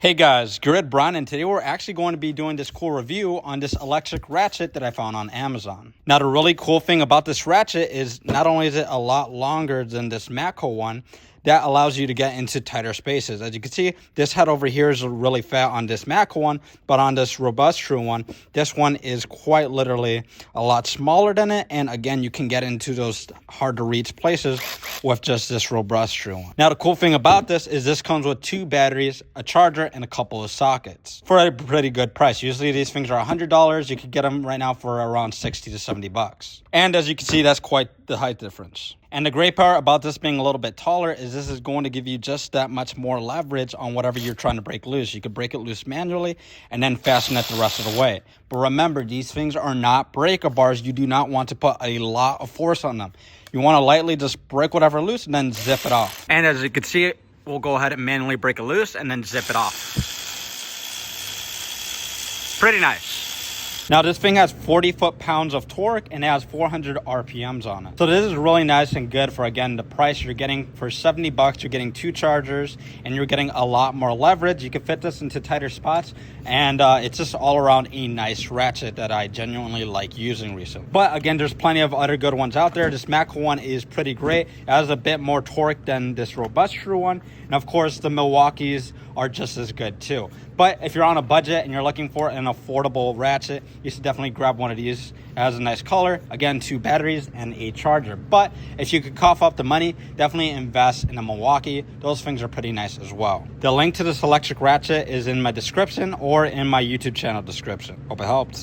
Hey guys, Grid Brian, and today we're actually going to be doing this cool review on this electric ratchet that I found on Amazon. Now, the really cool thing about this ratchet is not only is it a lot longer than this Matco one, that allows you to get into tighter spaces. As you can see, this head over here is really fat on this Matco one, but on this Robustrue one, this one is quite literally a lot smaller than it. And again, you can get into those hard to reach places with just this Robustrue one. Now, the cool thing about this is this comes with 2 batteries, a charger, and a couple of sockets for a pretty good price. Usually these things are $100. You could get them right now for around 60 to 70 bucks. And as you can see, that's quite the height difference. And the great part about this being a little bit taller is this is going to give you just that much more leverage on whatever you're trying to break loose. You could break it loose manually and then fasten it the rest of the way. But remember, these things are not breaker bars. You do not want to put a lot of force on them. You want to lightly just break whatever loose and then zip it off. And as you can see, we'll go ahead and manually break it loose and then zip it off. Pretty nice. Now, this thing has 40 foot-pounds of torque and it has 400 RPMs on it. So this is really nice and good for, again, the price you're getting. For 70 bucks, you're getting 2 chargers and you're getting a lot more leverage. You can fit this into tighter spots, and it's just all around a nice ratchet that I genuinely like using recently. But again, there's plenty of other good ones out there. This Matco one is pretty great. It has a bit more torque than this Robustrue one. And of course, the Milwaukees are just as good too. But if you're on a budget and you're looking for an affordable ratchet, you should definitely grab one of these. It has a nice color, again, 2 batteries and a charger. But if you could cough up the money, definitely invest in a Milwaukee. Those things are pretty nice as well. The link to this electric ratchet is in my description or in my YouTube channel description. Hope it helps.